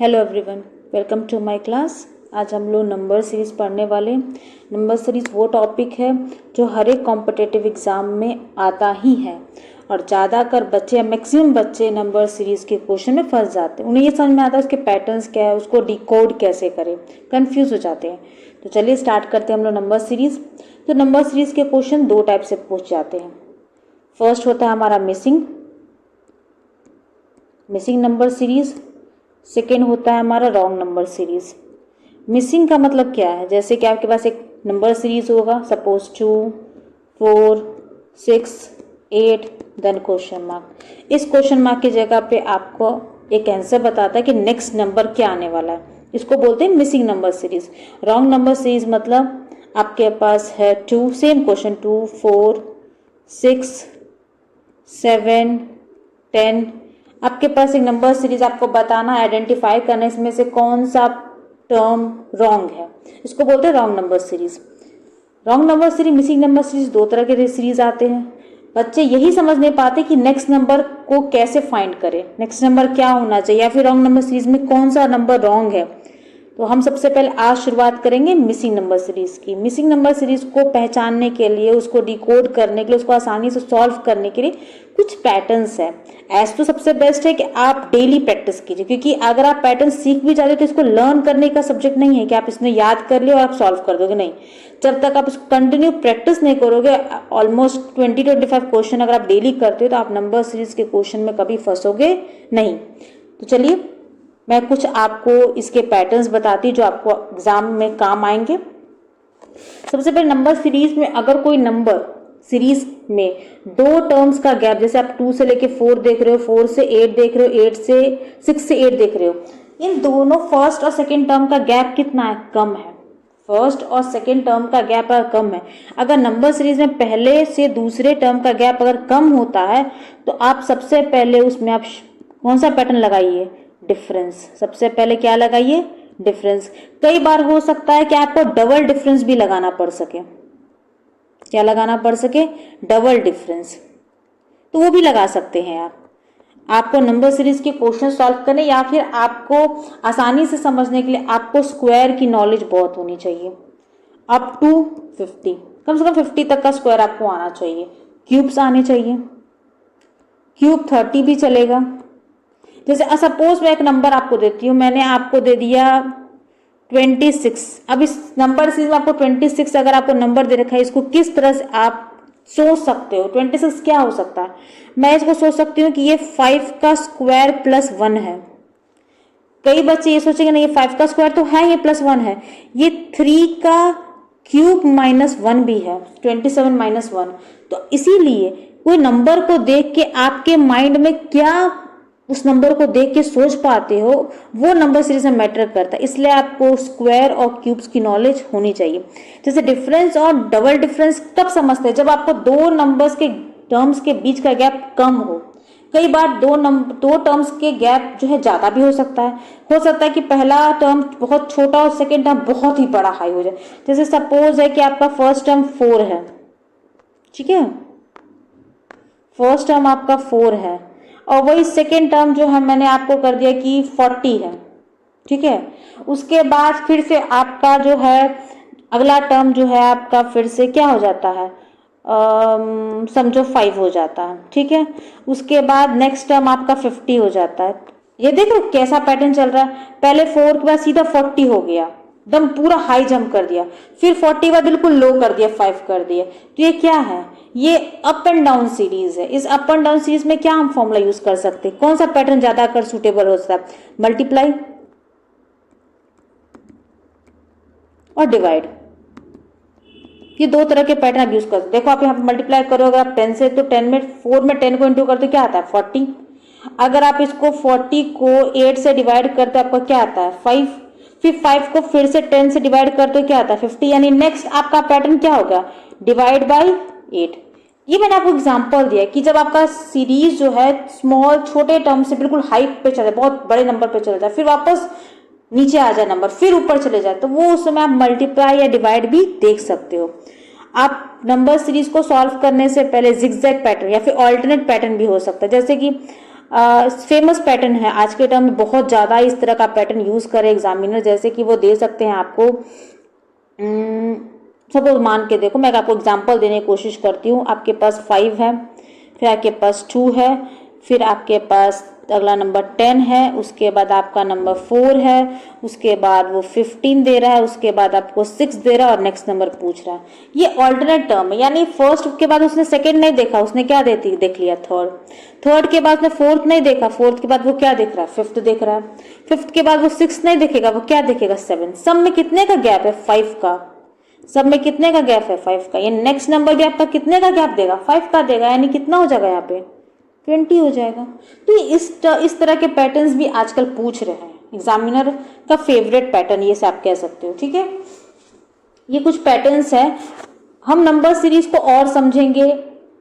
Hello everyone, welcome to my class. आज हम लोग नंबर सीरीज़ पढ़ने वाले। नंबर सीरीज़ वो टॉपिक है जो हर एक कॉम्पिटिटिव एग्ज़ाम में आता ही है और ज़्यादातर बच्चे या मैक्सिमम बच्चे नंबर सीरीज़ के क्वेश्चन में फंस जाते हैं। उन्हें ये समझ में आता है उसके पैटर्न्स क्या है, उसको डिकोड कैसे करें, कंफ्यूज हो जाते हैं। तो चलिए स्टार्ट करते हैं हम लोग नंबर सीरीज़। तो नंबर सीरीज़ के क्वेश्चन दो टाइप से पूछ जाते हैं। फर्स्ट होता है हमारा मिसिंग नंबर सीरीज़। सेकेंड होता है हमारा रॉन्ग नंबर सीरीज़। मिसिंग का मतलब क्या है? जैसे कि आपके पास एक नंबर सीरीज होगा, सपोज 2, 4, 6, 8, देन क्वेश्चन मार्क। इस क्वेश्चन मार्क की जगह पे आपको एक आंसर बताता है कि नेक्स्ट नंबर क्या आने वाला है। इसको बोलते हैं missing number series. Wrong number series मतलब आपके पास है 2, सेम क्वेश्चन 2, 4, 6, 7, 10। आपके पास एक नंबर सीरीज आपको बताना, आइडेंटिफाई करना इसमें से कौन सा टर्म रॉन्ग है, इसको बोलते हैं wrong number series. Wrong number series, missing number series, दो तरह के सीरीज आते हैं। बच्चे यही समझ नहीं पाते कि नेक्स्ट नंबर को कैसे फाइंड करें, नेक्स्ट नंबर क्या होना चाहिए, या फिर रॉन्ग नंबर सीरीज में कौन सा नंबर रॉन्ग है। तो हम सबसे पहले आज शुरुआत करेंगे मिसिंग नंबर सीरीज की। मिसिंग नंबर सीरीज को पहचानने के लिए, उसको डिकोड करने के लिए, उसको आसानी से सॉल्व करने के लिए कुछ पैटर्न्स है। ऐसे तो सबसे बेस्ट है कि आप डेली प्रैक्टिस कीजिए, क्योंकि अगर आप पैटर्न सीख भी जाते हो तो इसको लर्न करने का सब्जेक्ट नहीं है कि आप इसमें याद कर लियो और आप सॉल्व कर दोगे। नहीं, जब तक आप इसको कंटिन्यू प्रैक्टिस नहीं करोगे, ऑलमोस्ट 20-25 क्वेश्चन अगर आप डेली करते हो तो आप नंबर सीरीज के क्वेश्चन में कभी फंसोगे नहीं। तो चलिए मैं कुछ आपको इसके पैटर्न्स बताती हूँ जो आपको एग्जाम में काम आएंगे। सबसे पहले नंबर सीरीज में अगर कोई नंबर सीरीज में दो टर्म्स का गैप, जैसे आप 2 से लेके 4 देख रहे हो, 4 से 8 देख रहे हो, 6 से 8 देख रहे हो, इन दोनों फर्स्ट और सेकेंड टर्म का गैप कितना है? कम है। फर्स्ट और सेकेंड टर्म का गैप अगर कम है, अगर नंबर सीरीज में पहले से दूसरे टर्म का गैप अगर कम होता है तो आप सबसे पहले उसमें आप कौन सा पैटर्न लगाइए? डिफरेंस। सबसे पहले क्या लगाइए? डिफरेंस। कई बार हो सकता है कि आपको डबल डिफरेंस भी लगाना पड़ सके। क्या लगाना पड़ सके? Double difference. तो वो भी लगा सकते हैं आप। आपको नंबर सीरीज के क्वेश्चन सॉल्व करने या फिर आपको आसानी से समझने के लिए आपको स्क्वायर की नॉलेज बहुत होनी चाहिए। अप टू 50, कम से कम 50 तक का स्क्वायर आपको आना चाहिए। क्यूब्स आने चाहिए, क्यूब 30 भी चलेगा। जैसे सपोज मैं एक नंबर आपको देती हूँ, मैंने आपको दे दिया 26। अब इस नंबर सीरीज में आपको 26 अगर आपको नंबर दे रखा है, इसको किस तरह से आप सोच सकते हो? 26 क्या हो सकता है? मैं इसको सोच सकती हूँ कि ये 5 का स्क्वायर प्लस 1 है। कई बच्चे ये सोचेंगे नहीं, ये 5 का स्क्वायर तो है, ये प्लस 1 है। ये 3 का क्यूब माइनस 1 भी है, 27 माइनस 1। तो इसीलिए कोई नंबर को देख के आपके माइंड में क्या उस नंबर को देख के सोच पाते हो, वो नंबर सीरीज में मैटर करता है। इसलिए आपको स्क्वायर और क्यूब्स की नॉलेज होनी चाहिए। जैसे डिफरेंस और डबल डिफरेंस कब समझते हैं? जब आपको दो नंबर्स के टर्म्स के बीच का गैप कम हो। कई बार दो टर्म्स के गैप जो है ज्यादा भी हो सकता है। कि पहला टर्म बहुत छोटा और सेकेंड टर्म बहुत ही बड़ा हाई हो जाए। जैसे सपोज है कि आपका फर्स्ट टर्म 4 है, ठीक है, फर्स्ट टर्म आपका 4 है और वही सेकेंड टर्म जो है मैंने आपको कर दिया कि 40 है, ठीक है। उसके बाद फिर से आपका जो है अगला टर्म जो है आपका फिर से क्या हो जाता है, समझो 5 हो जाता है, ठीक है। उसके बाद नेक्स्ट टर्म आपका 50 हो जाता है। ये देखो कैसा पैटर्न चल रहा है। पहले 4 के बाद सीधा 40 हो गया, एकदम पूरा हाई जंप कर दिया। फिर 40 बाद बिल्कुल लो कर दिया, 5 कर दिया। तो ये क्या है? ये अप एंड डाउन सीरीज है। इस अप एंड डाउन सीरीज में क्या हम फॉर्मूला यूज कर सकते हैं? कौन सा पैटर्न ज्यादा कर सुटेबल हो सकता है? मल्टीप्लाई और डिवाइड। ये दो तरह के पैटर्न आप यूज कर सकते। देखो आप यहाँ पे मल्टीप्लाई करोगे आप 10 से, तो 10 में 4 में 10 को इंटू करते क्या आता है? 40। अगर आप इसको 40 को 8 से डिवाइड करते आपको क्या आता है? 5। फिर 5 को फिर से 10 से डिवाइड करते क्या आता है? 50। यानी नेक्स्ट आपका पैटर्न क्या होगा? Divide by 8। ये मैंने आपको एग्जांपल दिया कि जब आपका सीरीज जो है स्मॉल छोटे टर्म से बिल्कुल हाइट पे चले, बहुत बड़े नंबर पे चले जाए, फिर वापस नीचे आ जाए नंबर, फिर ऊपर चले जाए, तो वो उस समय आप मल्टीप्लाई या डिवाइड भी देख सकते हो। आप नंबर सीरीज को सॉल्व करने से पहले जिगजैग पैटर्न या फिर ऑल्टरनेट पैटर्न भी हो सकता है। जैसे कि फेमस पैटर्न है आज के टाइम में, बहुत ज़्यादा इस तरह का पैटर्न यूज़ करे एग्जामिनर, जैसे कि वो दे सकते हैं आपको। सपोज मान के देखो, मैं आपको एग्जांपल देने की कोशिश करती हूँ। आपके पास 5 है, फिर आपके पास 2 है, फिर आपके पास अगला नंबर 10 है, उसके बाद आपका नंबर 4 है, उसके बाद वो 15 दे रहा है, उसके बाद आपको 6 दे रहा है और नेक्स्ट नंबर पूछ रहा है। ये ऑल्टरनेट टर्म है, यानी फर्स्ट के बाद उसने सेकंड नहीं देखा, उसने क्या देख लिया थर्ड के बाद उसने फोर्थ नहीं देखा, फोर्थ के बाद वो क्या देख रहा है, फिफ्थ देख रहा है, फिफ्थ के बाद वो 6 नहीं देखेगा, वो क्या देखेगा, 7। सब में कितने का गैप है, 5 का। सब में कितने का गैप है, 5 का। ये नेक्स्ट नंबर गैप का कितने का गैप देगा, 5 का देगा, यानी कितना हो जाएगा यहाँ पे 20 हो जाएगा। तो इस तरह के पैटर्न्स भी आजकल पूछ रहे हैं, एग्जामिनर का फेवरेट पैटर्न ये से आप कह सकते हो। ठीक है, ये कुछ पैटर्न्स है। हम नंबर सीरीज को और समझेंगे,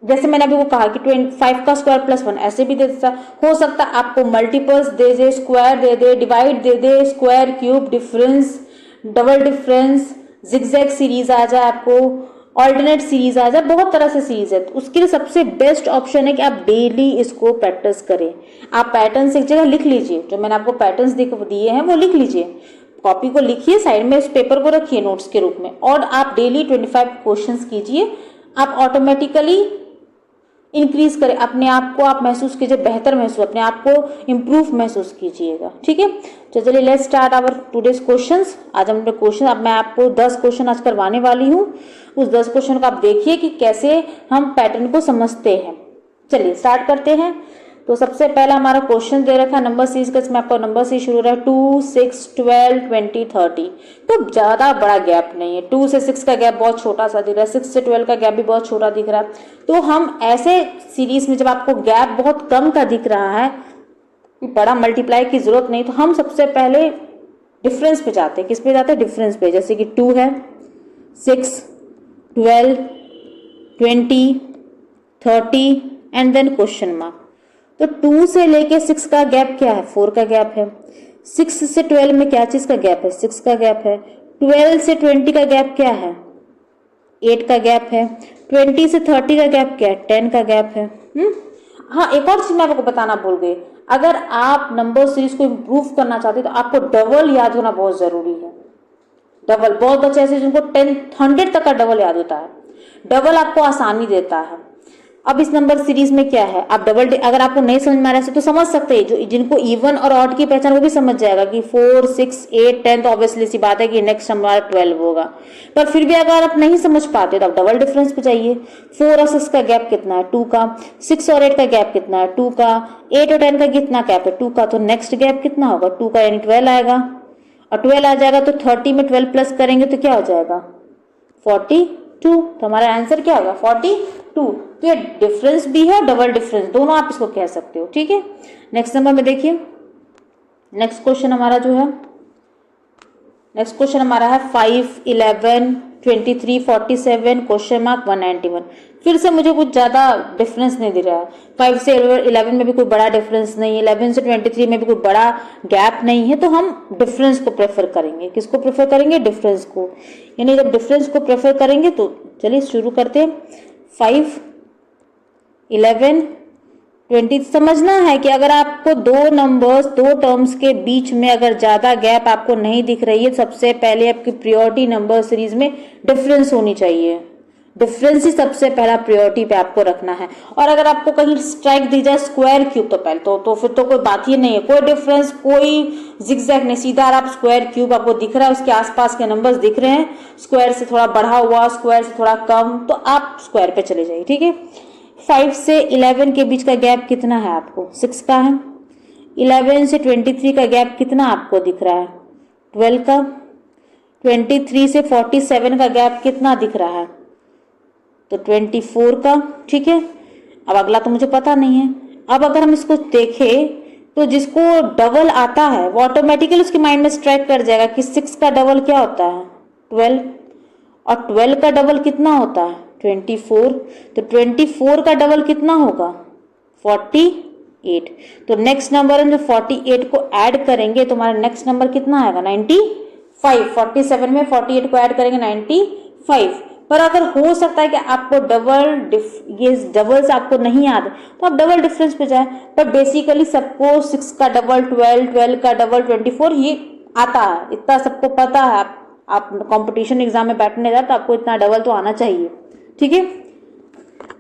जैसे मैंने अभी वो कहा कि 25 का स्क्वायर प्लस 1 ऐसे भी दे सकता हो सकता है, आपको मल्टीपल्स दे दे, स्क्वायर दे दे, डिवाइड दे दे, square, cube, difference, double difference, zigzag series आ जाए, आपको ऑल्टरनेट सीरीज आ जाए, बहुत तरह से सीरीज है। तो उसके लिए सबसे बेस्ट ऑप्शन है कि आप डेली इसको प्रैक्टिस करें। आप पैटर्न्स एक जगह लिख लीजिए, जो मैंने आपको पैटर्न्स दिए हैं वो लिख लीजिए, कॉपी को लिखिए, साइड में इस पेपर को रखिए नोट्स के रूप में, और आप डेली 25 क्वेश्चंस कीजिए। आप ऑटोमेटिकली इंक्रीज करें अपने आप को, आप महसूस कीजिए बेहतर महसूस, अपने आप को इम्प्रूव महसूस कीजिएगा। ठीक है, तो चलिए let's start our today's questions. आज हम अपने क्वेश्चन, अब मैं आपको 10 क्वेश्चन आज करवाने वाली हूँ। उस 10 क्वेश्चन को आप देखिए कि कैसे हम पैटर्न को समझते हैं। चलिए स्टार्ट करते हैं। तो सबसे पहला हमारा क्वेश्चन दे रखा है नंबर सीरीज का, इसमें आपका नंबर सीरीज शुरू हो रहा है 2, 6, 12, 20, 30। तो ज्यादा बड़ा गैप नहीं है, 2 से 6 का गैप बहुत छोटा सा दिख रहा है, 6 से 12 का गैप भी बहुत छोटा दिख रहा है। तो हम ऐसे सीरीज में जब आपको गैप बहुत कम का दिख रहा है, बड़ा मल्टीप्लाई की जरूरत नहीं, तो हम सबसे पहले डिफरेंस पे जाते हैं। किस पे जाते हैं, डिफरेंस पे। जैसे कि 2 है, 6, 12, 20, 30 एंड देन क्वेश्चन मार्क। तो 2 से लेके 6 का गैप क्या है, 4 का गैप है। 6 से 12 में क्या चीज का गैप है, 6 का गैप है। 12 से 20 का गैप क्या है, 8 का गैप है। 20 से 30 का गैप क्या है, 10 का गैप है। हाँ, एक और चीज मैं आपको बताना भूल गई, अगर आप नंबर सीरीज को इम्प्रूव करना चाहते हैं तो आपको डबल याद होना बहुत जरूरी है। डबल, बहुत बच्चे ऐसे जिनको 100 तक का डबल याद होता है। डबल आपको आसानी देता है। अब इस नंबर सीरीज में क्या है, आप डबल, अगर आपको नहीं समझ में आ रहा है तो समझ सकते हैं, जो जिनको इवन और ऑड की पहचान वो भी समझ जाएगा कि 4, 6, 8, 10, तो ऑब्वियसली सी बात है कि नेक्स्ट नंबर 12 होगा। पर फिर भी अगर आप नहीं समझ पाते तो आप डबल डिफरेंस पे जाइए। 4 और 6 का गैप कितना है, 2 का। 6 और 8 का गैप कितना है, 2 का। 8 और 10 का कितना गैप है, 2 का। तो नेक्स्ट गैप कितना होगा, 2 का, यानी 12 आएगा। और 12 आ जाएगा तो 30 में 12 प्लस करेंगे तो क्या हो जाएगा, 42। तो हमारा आंसर क्या होगा, 42। तो ये डिफरेंस भी है, डबल डिफरेंस, दोनों आप इसको कह सकते हो। ठीक है, नेक्स्ट नंबर में देखिए, नेक्स्ट क्वेश्चन हमारा जो है, नेक्स्ट क्वेश्चन हमारा है 5, 11, 23, 47, क्वेश्चन मार्क 191। फिर से मुझे कुछ ज्यादा डिफरेंस नहीं दिख रहा है। 5 से 11 में भी कोई बड़ा डिफरेंस नहीं है, 11 से 23 में भी कोई बड़ा गैप नहीं है, तो हम डिफरेंस को प्रेफर करेंगे। किसको प्रेफर करेंगे, डिफरेंस को। यानी जब डिफरेंस को प्रेफर करेंगे तो चलिए शुरू करते हैं। 5, 11, 20। समझना है कि अगर आपको दो नंबर्स, दो टर्म्स के बीच में अगर ज्यादा गैप आपको नहीं दिख रही है, सबसे पहले आपकी प्रायोरिटी नंबर सीरीज में डिफरेंस होनी चाहिए। डिफरेंस ही सबसे पहला प्रायोरिटी पे आपको रखना है। और अगर आपको कहीं स्ट्राइक दी जाए स्क्वायर क्यूब, तो पहले तो फिर तो कोई बात ही नहीं है, कोई डिफरेंस, कोई जिगजैग नहीं, सीधा आप स्क्वायर क्यूब आपको दिख रहा है, उसके आसपास के नंबर्स दिख रहे हैं, स्क्वायर से थोड़ा बढ़ा हुआ, स्क्वायर से थोड़ा कम, तो आप स्क्वायर पे चले जाइए। ठीक है, 5 से 11 के बीच का गैप कितना है आपको, 6 का है। 11 से 23 का गैप कितना आपको दिख रहा है, 12 का। 23 से 47 का गैप कितना दिख रहा है, तो 24 का। ठीक है, अब अगला तो मुझे पता नहीं है। अब अगर हम इसको देखें तो जिसको डबल आता है वो ऑटोमेटिकली उसके माइंड में स्ट्राइक कर जाएगा कि 6 का डबल क्या होता है, 12, और 12 का डबल कितना होता है, 24। तो 24 का डबल कितना होगा, 48। तो नेक्स्ट नंबर में 48 को ऐड करेंगे तो हमारा नेक्स्ट नंबर कितना आएगा, 95। 47 में 48 को ऐड करेंगे 95। पर अगर हो सकता है कि आपको ये डबल्स आपको नहीं आते तो आप डबल डिफरेंस पे जाए। पर बेसिकली सबको 6 का डबल 12, 12 का डबल 24 ये आता है, इतना सबको पता है। आप कंपटीशन एग्जाम में बैठने जाए तो आपको इतना डबल तो आना चाहिए, ठीक है।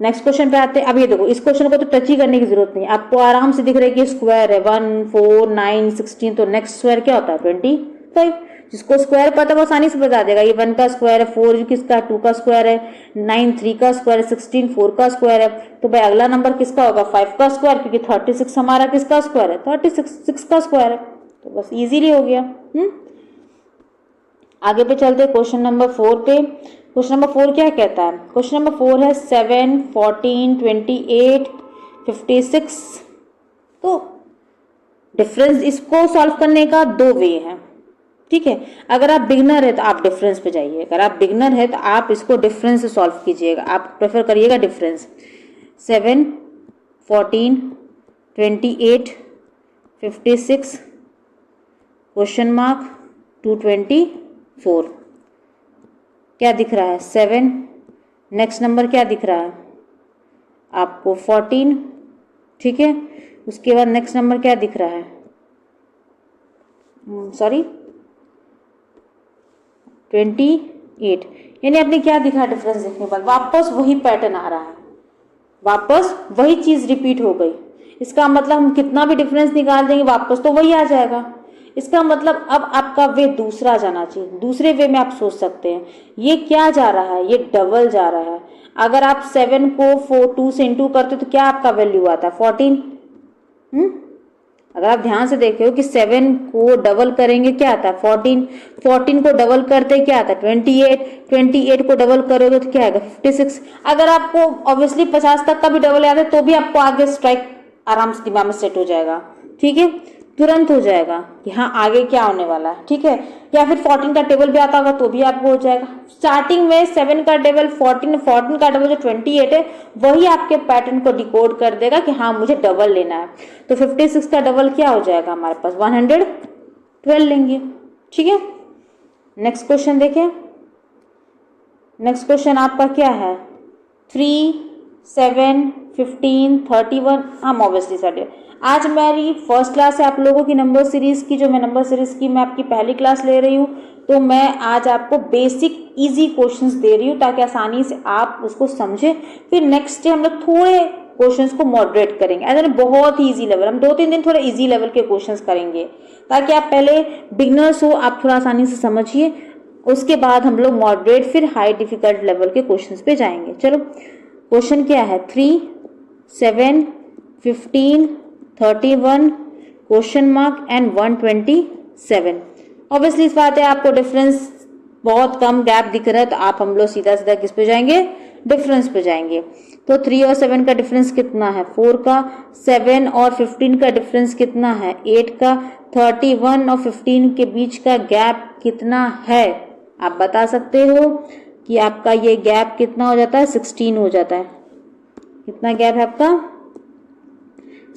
नेक्स्ट क्वेश्चन पे आते हैं। अब ये देखो, इस क्वेश्चन को तो टच ही करने की जरूरत नहीं, आपको आराम से दिख रहा है कि स्क्वायर है 1, 4, 9, 16, तो नेक्स्ट स्क्वायर क्या होता है 25। जिसको स्क्वायर पता है वो आसानी से बता देगा। ये 1 का स्क्वायर है, 4 किसका 2 का स्क्वायर है, 9 3 का स्क्वायर है, 16 4 का स्क्वायर है। तो भाई अगला नंबर किसका होगा 5 का स्क्वायर, क्योंकि 36 हमारा किसका स्क्वायर है 36 6 का स्क्वायर है। तो बस इजीली हो गया। आगे पे चलते क्वेश्चन नंबर 4 पे। क्वेश्चन नंबर 4 क्या कहता है? क्वेश्चन नंबर 4 है 7, 14, 28, 56। तो डिफरेंस इसको सॉल्व करने का 2 वे है, ठीक है। अगर आप बिगनर है तो आप डिफरेंस पे जाइए, अगर आप बिगनर है तो आप इसको डिफरेंस से सॉल्व कीजिएगा, आप प्रेफर करिएगा डिफरेंस। 7, 14, 28, 56 क्वेश्चन मार्क 224 क्या दिख रहा है 7। नेक्स्ट नंबर क्या दिख रहा है आपको 14, ठीक है। उसके बाद नेक्स्ट नंबर क्या दिख रहा है, सॉरी 28। यानी आपने क्या दिखा डिफरेंस देखने के बाद, वापस वही पैटर्न आ रहा है, वापस वही चीज रिपीट हो गई। इसका मतलब हम कितना भी डिफरेंस निकाल देंगे वापस तो वही आ जाएगा। इसका मतलब अब आपका वे दूसरा जाना चाहिए, दूसरे वे में आप सोच सकते हैं ये क्या जा रहा है, ये डबल जा रहा है। अगर आप 7 को 2 से इंटू करते तो क्या आपका वैल्यू आता है 14। अगर आप ध्यान से देखे हो कि 7 को डबल करेंगे क्या आता है 14, 14 को डबल करते क्या आता है 28, 28 को डबल करोगे तो क्या आएगा 56। अगर आपको ऑब्वियसली 50 तक का भी डबल याद है तो भी आपको आगे स्ट्राइक आराम से दिमाग में सेट हो जाएगा, ठीक है, तुरंत हो जाएगा कि हाँ आगे क्या होने वाला है, ठीक है। या फिर 14 का टेबल भी आता होगा तो भी आपको हो जाएगा। स्टार्टिंग में 7 का टेबल 14, 14 का डबल जो 28 है वही आपके पैटर्न को डिकोड कर देगा कि हाँ मुझे डबल लेना है। तो 56 का डबल क्या हो जाएगा हमारे पास 112 लेंगे, ठीक है। नेक्स्ट क्वेश्चन देखें। नेक्स्ट क्वेश्चन आपका क्या है 3, 7, 15, 31। हम ऑब्वियसली सारे आज मेरी फर्स्ट क्लास है आप लोगों की नंबर सीरीज की, जो मैं नंबर सीरीज की मैं आपकी पहली क्लास ले रही हूँ। तो मैं आज आपको बेसिक इजी क्वेश्चंस दे रही हूँ ताकि आसानी से आप उसको समझें। फिर नेक्स्ट डे हम लोग थोड़े क्वेश्चंस को मॉडरेट करेंगे, ऐसा बहुत ही इजी लेवल, हम 2-3 दिन थोड़े इजी लेवल के क्वेश्चंस करेंगे ताकि आप पहले बिगनर्स हो, आप थोड़ा आसानी से समझिए। उसके बाद हम लोग मॉडरेट फिर हाई डिफिकल्ट लेवल के क्वेश्चंस पे जाएंगे। चलो क्वेश्चन क्या है 3, 7, 15, 31 क्वेश्चन मार्क एंड 127। ऑब्वियसली इस बात है आपको डिफरेंस बहुत कम गैप दिख रहा है तो आप हम लोग सीधा सीधा किस पे जाएंगे डिफरेंस पे जाएंगे। तो 3 और 7 का डिफरेंस कितना है 4 का, 7 और 15 का डिफरेंस कितना है 8 का, 31 और 15 के बीच का गैप कितना है आप बता सकते हो कि आपका ये गैप कितना हो जाता है 16 हो जाता है। कितना गैप है आपका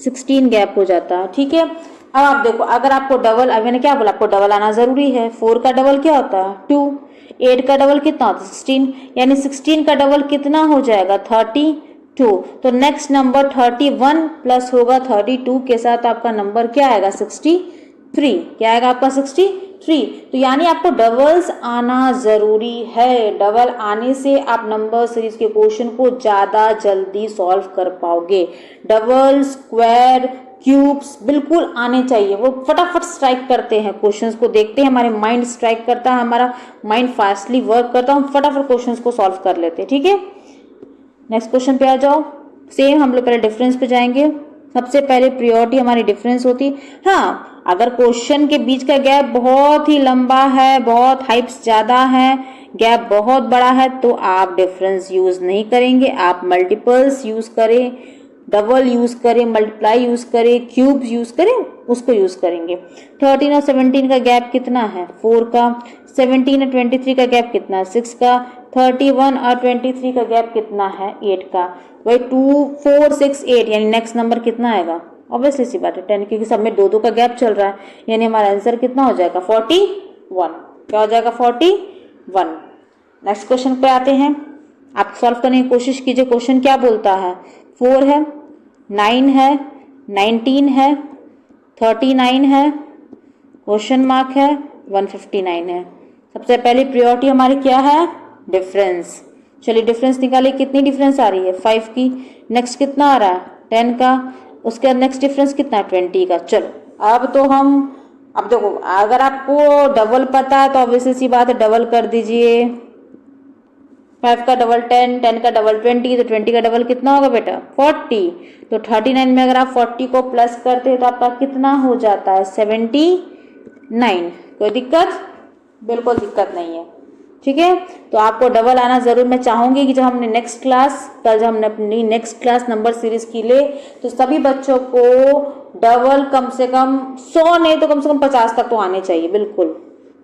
16 गैप हो जाता है, ठीक है। अब आप देखो अगर आपको डबल, अब मैंने क्या बोला आपको डबल आना जरूरी है। 4 का डबल क्या होता है 2, 8 का डबल कितना होता है 16, यानी 16 का डबल कितना हो जाएगा 32। तो नेक्स्ट नंबर 31 प्लस होगा 32 के साथ आपका नंबर क्या आएगा 63। क्या आएगा आपका 63। तो यानी आपको डबल्स आना जरूरी है, डबल आने से आप नंबर सीरीज के क्वेश्चन को ज्यादा जल्दी सॉल्व कर पाओगे। डबल, स्क्वायर, क्यूब्स बिल्कुल आने चाहिए, वो फटाफट स्ट्राइक करते हैं क्वेश्चंस को, देखते हैं हमारे माइंड स्ट्राइक करता है, हमारा माइंड फास्टली वर्क करता है, हम फटाफट क्वेश्चंस को सॉल्व कर लेते हैं, ठीक है। नेक्स्ट क्वेश्चन पे आ जाओ। सेम हम लोग पहले डिफरेंस पे जाएंगे। सबसे पहले प्रायोरिटी हमारी डिफरेंस होती है। हाँ अगर क्वेश्चन के बीच का गैप बहुत ही लंबा है, बहुत हाइप्स ज्यादा है, गैप बहुत बड़ा है तो आप डिफरेंस यूज नहीं करेंगे, आप मल्टीपल्स यूज करें, डबल यूज करें, मल्टीप्लाई यूज करें, क्यूब्स यूज करें, उसको यूज करेंगे। 13 और 17 का गैप कितना है 4 का, 17 और 23 का गैप कितना है 6 का, 31 और 23 का गैप कितना है 8 का। वही 2, 4, 6, 8 यानी नेक्स्ट नंबर कितना आएगा ऑब्वियसली सी बात है 10, क्योंकि सब में 2-2 का गैप चल रहा है, यानी हमारा आंसर कितना हो जाएगा 41। क्या हो जाएगा 41। नेक्स्ट क्वेश्चन पे आते हैं, आप सॉल्व करने की कोशिश कीजिए। क्वेश्चन क्या बोलता है, 4 है, 9 है, 19 है, 39 है, क्वेश्चन मार्क है, 159 है। सबसे पहली प्रायोरिटी हमारी क्या है, डिफरेंस। चलिए डिफरेंस निकालिए, कितनी डिफरेंस आ रही है, 5 की। नेक्स्ट कितना आ रहा है, 10 का। उसके बाद नेक्स्ट डिफरेंस कितना है, 20 का। चलो अब तो अब देखो, अगर आपको डबल पता है तो ऑब्वियसली सी बात है, डबल कर दीजिए। 5 का डबल 10, 10 का डबल 20, तो 20 का डबल कितना होगा बेटा, 40। तो 39 में अगर आप 40 को प्लस करते हैं तो आपका कितना हो जाता है, 79। कोई दिक्कत, बिल्कुल दिक्कत नहीं है, ठीक है। तो आपको डबल आना जरूर, मैं चाहूंगी कि जब हमने नेक्स्ट क्लास, कल जब हमने अपनी नेक्स्ट क्लास नंबर सीरीज की ले, तो सभी बच्चों को डबल कम से कम 100 नहीं तो कम से कम 50 तक तो आने चाहिए, बिल्कुल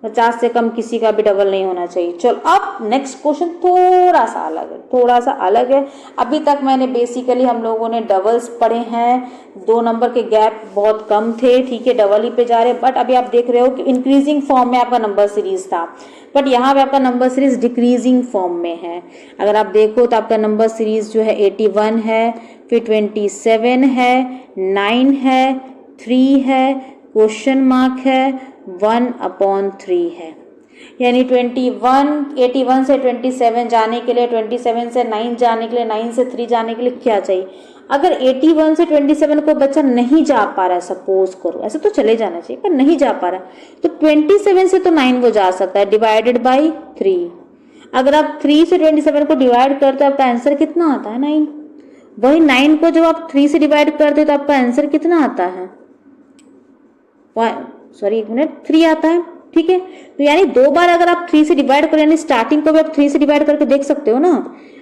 50 से कम किसी का भी डबल नहीं होना चाहिए। चलो अब नेक्स्ट क्वेश्चन थोड़ा सा अलग है, थोड़ा सा अलग है। अभी तक मैंने बेसिकली हम लोगों ने डबल्स पढ़े हैं, 2 नंबर के गैप बहुत कम थे, ठीक है, डबल ही पे जा रहे। बट अभी आप देख रहे हो कि इंक्रीजिंग फॉर्म में आपका नंबर सीरीज था, बट यहाँ पे आपका नंबर सीरीज डिक्रीजिंग फॉर्म में है। अगर आप देखो तो आपका नंबर सीरीज जो है 81 है, फिर 27 है, 9 है, 3 है, क्वेश्चन मार्क है, 1/3 है। यानी 81 से 27 जाने के लिए, 27 से 9 जाने के लिए, 9 से 3 जाने के लिए क्या चाहिए। अगर 81 से 27 को बच्चा नहीं जा पा रहा है, सपोज करो, ऐसे तो चले जाना चाहिए, पर नहीं जा पा रहा तो 27 से तो 9 वो जा सकता है, डिवाइडेड बाई 3। अगर आप 3 से 27 को डिवाइड करते हो आपका आंसर कितना आता है, 9। वही 9 को जब आप 3 से डिवाइड करते हो तो आपका आंसर कितना आता है, सॉरी एक मिनट, 3 आता है, ठीक है। तो यानी 2 बार अगर आप 3 से डिवाइड करें, यानी स्टार्टिंग को भी आप 3 से डिवाइड करके देख सकते हो ना।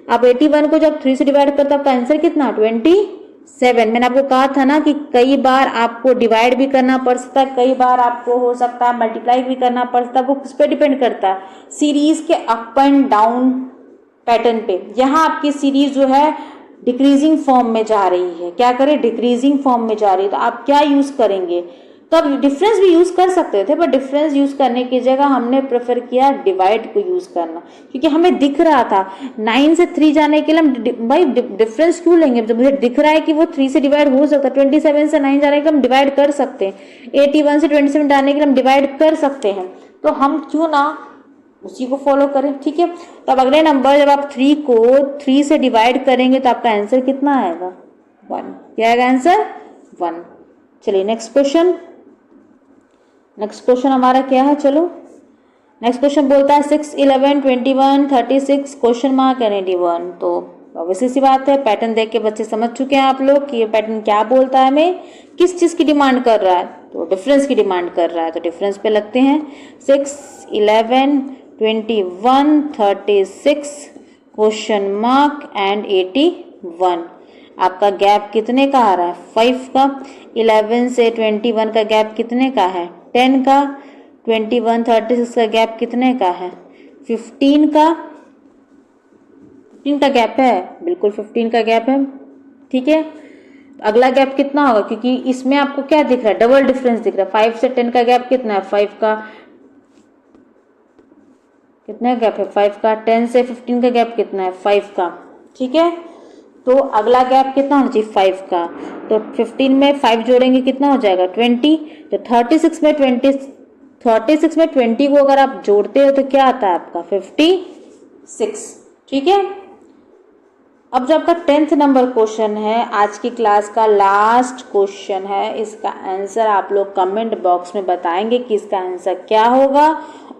आप 81 को जब 3 से डिवाइड करते हो आपका आंसर कितना, 27। मैंने आपको कहा था ना कि कई बार आपको डिवाइड भी करना पड़ सकता है, कई बार आपको हो सकता है मल्टीप्लाई भी करना पड़ सकता है, वो किस पे डिपेंड करता है, सीरीज के अप एंड डाउन पैटर्न पे। यहाँ आपकी सीरीज जो है डिक्रीजिंग फॉर्म में जा रही है, क्या करें, डिक्रीजिंग फॉर्म में जा रही है। तो आप क्या यूज करेंगे, तो अब डिफरेंस भी यूज कर सकते थे, पर डिफरेंस यूज करने की जगह हमने प्रेफर किया डिवाइड को यूज करना, क्योंकि हमें दिख रहा था 9 से 3 जाने के लिए हम भाई डिफरेंस क्यों लेंगे, जब मुझे दिख रहा है कि वो 3 से डिवाइड हो सकता है। 27 से 9 जाने के लिए हम डिवाइड कर सकते हैं, 81 से 27 जाने के लिए हम डिवाइड कर सकते हैं, तो हम क्यों ना उसी को फॉलो करें, ठीक है। तो अब अगले नंबर, जब आप 3 को 3 से डिवाइड करेंगे तो आपका आंसर कितना आएगा, 1। क्या आएगा आंसर, 1। चलिए नेक्स्ट क्वेश्चन। नेक्स्ट क्वेश्चन हमारा क्या है, चलो नेक्स्ट क्वेश्चन बोलता है 6, 11, 21, 36, क्वेश्चन मार्क एंड 81। तो ऑब्वियसली सी बात है, पैटर्न देख के बच्चे समझ चुके हैं आप लोग कि ये पैटर्न क्या बोलता है, हमें किस चीज की डिमांड कर रहा है, तो डिफरेंस की डिमांड कर रहा है। तो डिफरेंस पे लगते हैं, 6, 11, 21, 36, क्वेश्चन मार्क एंड 81। आपका गैप कितने का आ रहा है, 5 का। 11 से 21 का गैप कितने का है, 10 का। 21, 36 का गैप कितने का है, 15 का। 15 का गैप है, बिल्कुल 15 का गैप है, ठीक है। अगला गैप कितना होगा, क्योंकि इसमें आपको क्या दिख रहा है, डबल डिफरेंस दिख रहा है। 5 से 10 का गैप कितना है, 5 का। कितना गैप है, 5 का। 10 से 15 का गैप कितना है, 5 का, ठीक है। तो अगला गैप कितना होना चाहिए, 5 का। तो 15 में 5 जोड़ेंगे कितना हो जाएगा, 20। तो 36 में 20 को अगर आप जोड़ते हो तो क्या आता है आपका, 56, ठीक है। अब जो आपका 10th नंबर क्वेश्चन है, आज की क्लास का लास्ट क्वेश्चन है, इसका आंसर आप लोग कमेंट बॉक्स में बताएंगे कि इसका आंसर क्या होगा,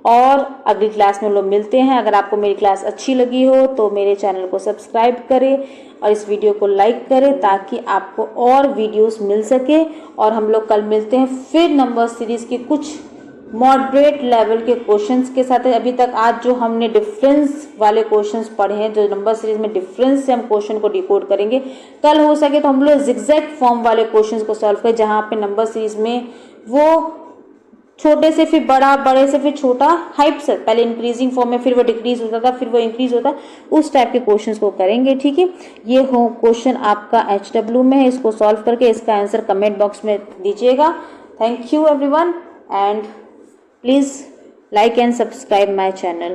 और अगली क्लास में लोग मिलते हैं। अगर आपको मेरी क्लास अच्छी लगी हो तो मेरे चैनल को सब्सक्राइब करें और इस वीडियो को लाइक करें, ताकि आपको और वीडियोस मिल सके। और हम लोग कल मिलते हैं फिर नंबर सीरीज के कुछ मॉडरेट लेवल के क्वेश्चंस के साथ। अभी तक आज जो हमने डिफरेंस वाले क्वेश्चंस पढ़े हैं, जो नंबर सीरीज में डिफरेंस से हम क्वेश्चन को डिकोड करेंगे, कल हो सके तो हम लोग जिगजैग फॉर्म वाले क्वेश्चंस को सॉल्व करें, जहां पे नंबर सीरीज में वो छोटे से फिर बड़ा, बड़े से फिर छोटा, हाइप से पहले इंक्रीजिंग फॉर्म में, फिर वो डिक्रीज होता था, फिर वो इंक्रीज होता, उस टाइप के क्वेश्चंस को करेंगे, ठीक है। ये हो क्वेश्चन आपका HW में है, इसको सॉल्व करके इसका आंसर कमेंट बॉक्स में दीजिएगा। Thank you everyone, and please like and subscribe my channel.